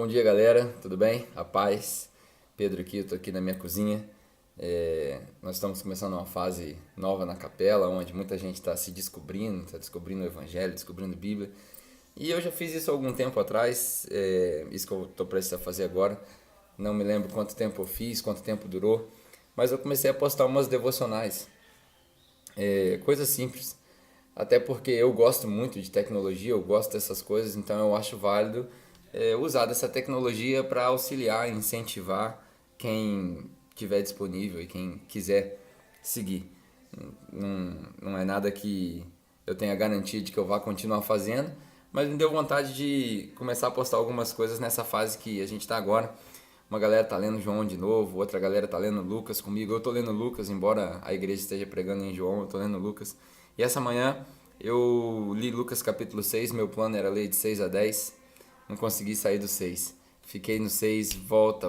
Bom dia, galera, tudo bem? A paz. Pedro aqui, eu tô aqui na minha cozinha. Nós estamos começando uma fase nova na capela, onde muita gente está se descobrindo, está descobrindo o Evangelho, descobrindo a Bíblia. E eu já fiz isso há algum tempo atrás, isso que eu estou prestes a fazer agora. Não me lembro quanto tempo eu fiz, quanto tempo durou, mas eu comecei a postar umas devocionais, coisas simples. Até porque eu gosto muito de tecnologia, eu gosto dessas coisas, então eu acho válido usar dessa tecnologia para auxiliar, incentivar quem tiver disponível e quem quiser seguir. Não é nada que eu tenha garantia de que eu vá continuar fazendo, mas me deu vontade de começar a postar algumas coisas nessa fase que a gente está agora. Uma galera tá lendo João de novo, outra galera tá lendo Lucas comigo. Eu tô lendo Lucas, embora a igreja esteja pregando em João, eu tô lendo Lucas. E essa manhã eu li Lucas capítulo 6, meu plano era ler de 6 a 10, não consegui sair do 6. Fiquei no 6, volta,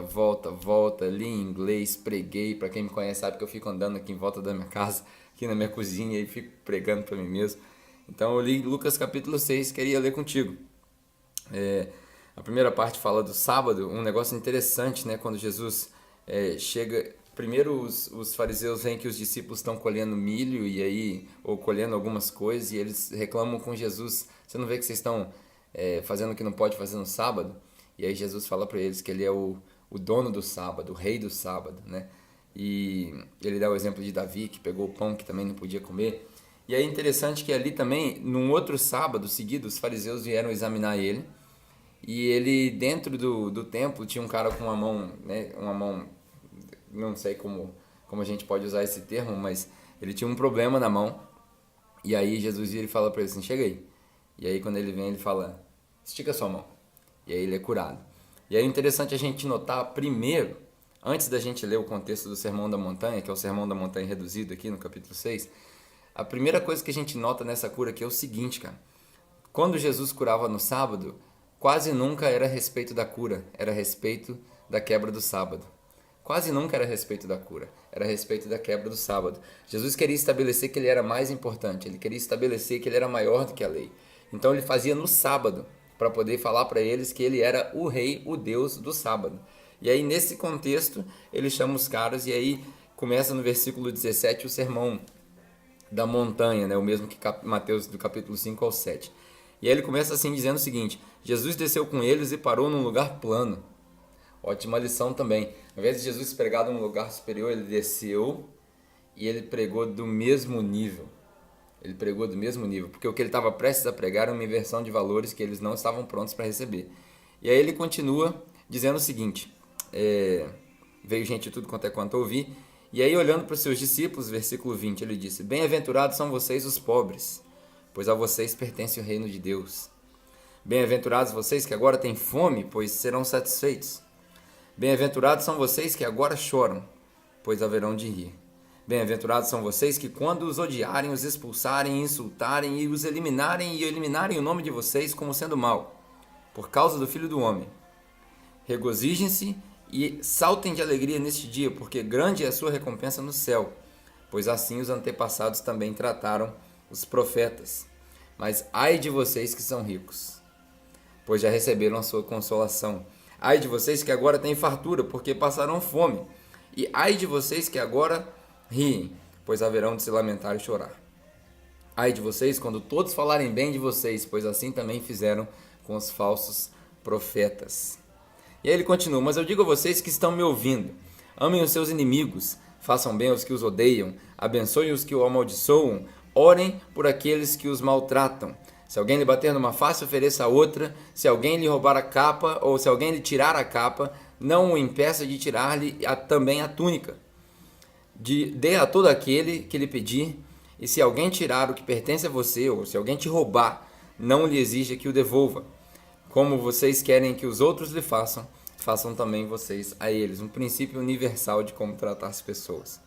li em inglês, preguei. Pra quem me conhece sabe que eu fico andando aqui em volta da minha casa, aqui na minha cozinha, e fico pregando pra mim mesmo. Então eu li Lucas capítulo 6, queria ler contigo. A primeira parte fala do sábado, um negócio interessante, né? Quando Jesus chega, primeiro os fariseus veem que os discípulos estão colhendo milho e aí, ou colhendo algumas coisas, e eles reclamam com Jesus: você não vê que vocês estão fazendo o que não pode fazer no sábado? E aí Jesus fala para eles que ele é o dono do sábado, o rei do sábado, né? E ele dá o exemplo de Davi, que pegou o pão que também não podia comer. E aí é interessante que ali também, num outro sábado seguido, os fariseus vieram examinar ele. E ele, dentro do templo, tinha um cara com uma mão, né, uma mão, não sei como a gente pode usar esse termo, mas ele tinha um problema na mão. E aí Jesus vira e fala para ele assim: chega aí. E aí quando ele vem, ele fala: estica sua mão. E aí ele é curado. E aí é interessante a gente notar primeiro, antes da gente ler o contexto do Sermão da Montanha, que é o Sermão da Montanha reduzido aqui no capítulo 6, a primeira coisa que a gente nota nessa cura aqui é o seguinte, cara. Quando Jesus curava no sábado, quase nunca era a respeito da cura, era a respeito da quebra do sábado. Quase nunca era a respeito da cura, era a respeito da quebra do sábado. Jesus queria estabelecer que ele era mais importante, ele queria estabelecer que ele era maior do que a lei. Então ele fazia no sábado, para poder falar para eles que ele era o rei, o Deus do sábado. E aí nesse contexto, ele chama os caras e aí começa no versículo 17 o sermão da montanha, né? O mesmo que Mateus do capítulo 5 ao 7. E aí ele começa assim dizendo o seguinte: Jesus desceu com eles e parou num lugar plano. Ótima lição também. Ao invés de Jesus pregar num lugar superior, ele desceu e ele pregou do mesmo nível. Ele pregou do mesmo nível, porque o que ele estava prestes a pregar era uma inversão de valores que eles não estavam prontos para receber. E aí ele continua dizendo o seguinte: veio gente de tudo quanto é quanto ouvir. E aí, olhando para os seus discípulos, versículo 20, ele disse: bem-aventurados são vocês os pobres, pois a vocês pertence o reino de Deus. Bem-aventurados vocês que agora têm fome, pois serão satisfeitos. Bem-aventurados são vocês que agora choram, pois haverão de rir. Bem-aventurados são vocês que, quando os odiarem, os expulsarem, insultarem e os eliminarem o nome de vocês como sendo mau, por causa do Filho do Homem. Regozijem-se e saltem de alegria neste dia, porque grande é a sua recompensa no céu, pois assim os antepassados também trataram os profetas. Mas ai de vocês que são ricos, pois já receberam a sua consolação. Ai de vocês que agora têm fartura, porque passarão fome. E ai de vocês que agora riem, pois haverão de se lamentar e chorar. Ai de vocês quando todos falarem bem de vocês, pois assim também fizeram com os falsos profetas. E aí ele continua: mas eu digo a vocês que estão me ouvindo: amem os seus inimigos, façam bem aos que os odeiam, abençoem os que o amaldiçoam, orem por aqueles que os maltratam. Se alguém lhe bater numa face, ofereça a outra. Se alguém lhe roubar a capa, ou se alguém lhe tirar a capa, não o impeça de tirar-lhe também a túnica. Dê a todo aquele que lhe pedir, e se alguém tirar o que pertence a você, ou se alguém te roubar, não lhe exija que o devolva. Como vocês querem que os outros lhe façam, façam também vocês a eles. Um princípio universal de como tratar as pessoas.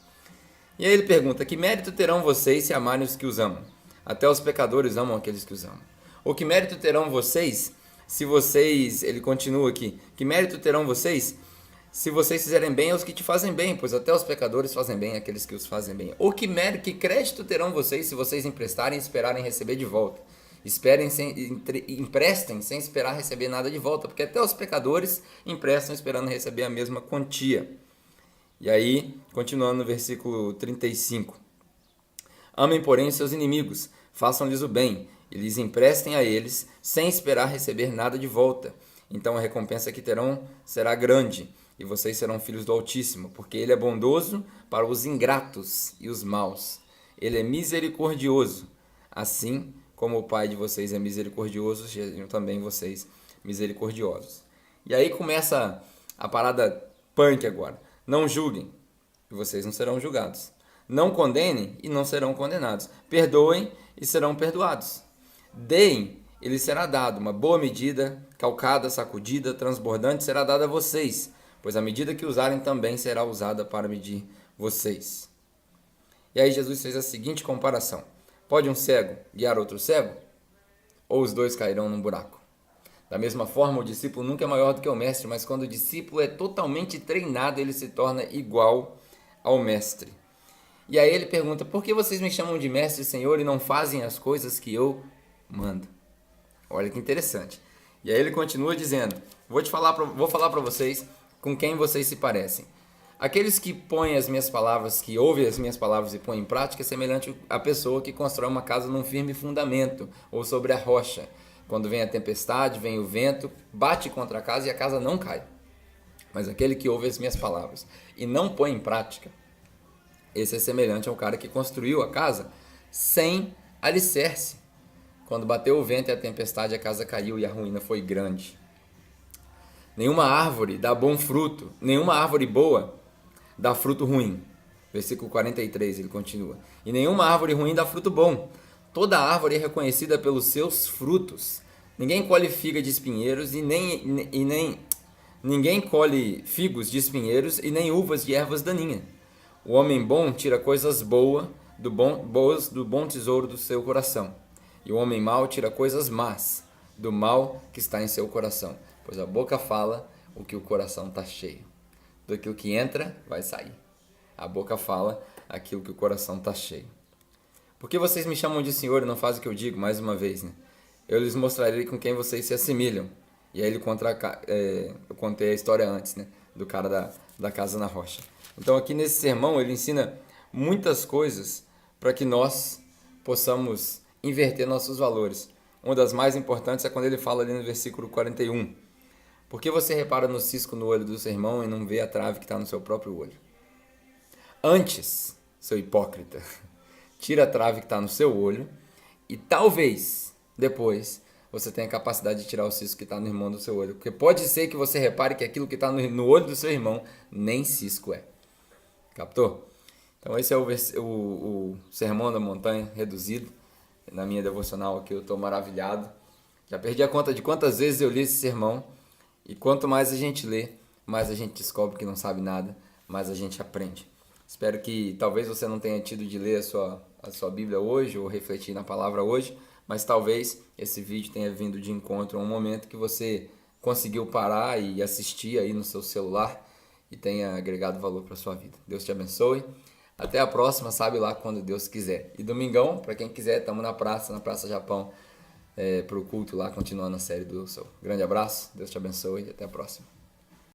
E aí ele pergunta: que mérito terão vocês se amarem os que os amam? Até os pecadores amam aqueles que os amam. Ou que mérito terão vocês se vocês... Ele continua aqui: que mérito terão vocês se vocês fizerem bem aos que te fazem bem, pois até os pecadores fazem bem àqueles que os fazem bem. Ou que crédito terão vocês se vocês emprestarem e esperarem receber de volta? Emprestem sem esperar receber nada de volta, porque até os pecadores emprestam esperando receber a mesma quantia. E aí, continuando no versículo 35. Amem, porém, seus inimigos, façam-lhes o bem, e lhes emprestem a eles, sem esperar receber nada de volta. Então a recompensa que terão será grande, e vocês serão filhos do Altíssimo, porque Ele é bondoso para os ingratos e os maus. Ele é misericordioso, assim como o Pai de vocês é misericordioso, sejam também vocês misericordiosos. E aí começa a parada punk agora. Não julguem, e vocês não serão julgados. Não condenem, e não serão condenados. Perdoem, e serão perdoados. Deem, e lhes será dado. Uma boa medida, calcada, sacudida, transbordante, será dada a vocês, pois a medida que usarem também será usada para medir vocês. E aí Jesus fez a seguinte comparação. Pode um cego guiar outro cego? Ou os dois cairão num buraco? Da mesma forma, o discípulo nunca é maior do que o mestre, mas quando o discípulo é totalmente treinado, ele se torna igual ao mestre. E aí ele pergunta, por que vocês me chamam de mestre e senhor e não fazem as coisas que eu mando? Olha que interessante. E aí ele continua dizendo, vou falar para vocês com quem vocês se parecem. Aqueles que põem as minhas palavras, que ouvem as minhas palavras e põem em prática, é semelhante à pessoa que constrói uma casa num firme fundamento ou sobre a rocha. Quando vem a tempestade, vem o vento, bate contra a casa e a casa não cai. Mas aquele que ouve as minhas palavras e não põe em prática, esse é semelhante ao cara que construiu a casa sem alicerce. Quando bateu o vento e a tempestade, a casa caiu e a ruína foi grande. Nenhuma árvore dá bom fruto, nenhuma árvore boa dá fruto ruim. Versículo 43, ele continua. E nenhuma árvore ruim dá fruto bom. Toda árvore é reconhecida pelos seus frutos. Ninguém colhe figa de espinheiros ninguém colhe figos de espinheiros e nem uvas de ervas daninhas. O homem bom tira coisas boas do bom tesouro do seu coração. E o homem mau tira coisas más do mal que está em seu coração. Pois a boca fala o que o coração está cheio. Daquilo que entra, vai sair. A boca fala aquilo que o coração está cheio. Por que vocês me chamam de Senhor e não fazem o que eu digo? Mais uma vez, né? Eu lhes mostrarei com quem vocês se assemelham. E aí eu contei a história antes, né? Do cara da casa na rocha. Então aqui nesse sermão ele ensina muitas coisas para que nós possamos inverter nossos valores. Uma das mais importantes é quando ele fala ali no versículo 41. Por que você repara no cisco no olho do seu irmão e não vê a trave que está no seu próprio olho? Antes, seu hipócrita, tira a trave que está no seu olho e talvez depois você tenha a capacidade de tirar o cisco que está no irmão do seu olho. Porque pode ser que você repare que aquilo que está no olho do seu irmão nem cisco é. Captou? Então esse é o Sermão da Montanha reduzido. Na minha devocional aqui eu estou maravilhado. Já perdi a conta de quantas vezes eu li esse sermão. E quanto mais a gente lê, mais a gente descobre que não sabe nada, mais a gente aprende. Espero que talvez você não tenha tido de ler a sua Bíblia hoje ou refletir na palavra hoje, mas talvez esse vídeo tenha vindo de encontro a um momento que você conseguiu parar e assistir aí no seu celular e tenha agregado valor para a sua vida. Deus te abençoe. Até a próxima, sabe lá quando Deus quiser. E domingão, para quem quiser, estamos na Praça Japão, para o culto lá, continuando a série do Soul. Grande abraço, Deus te abençoe e até a próxima.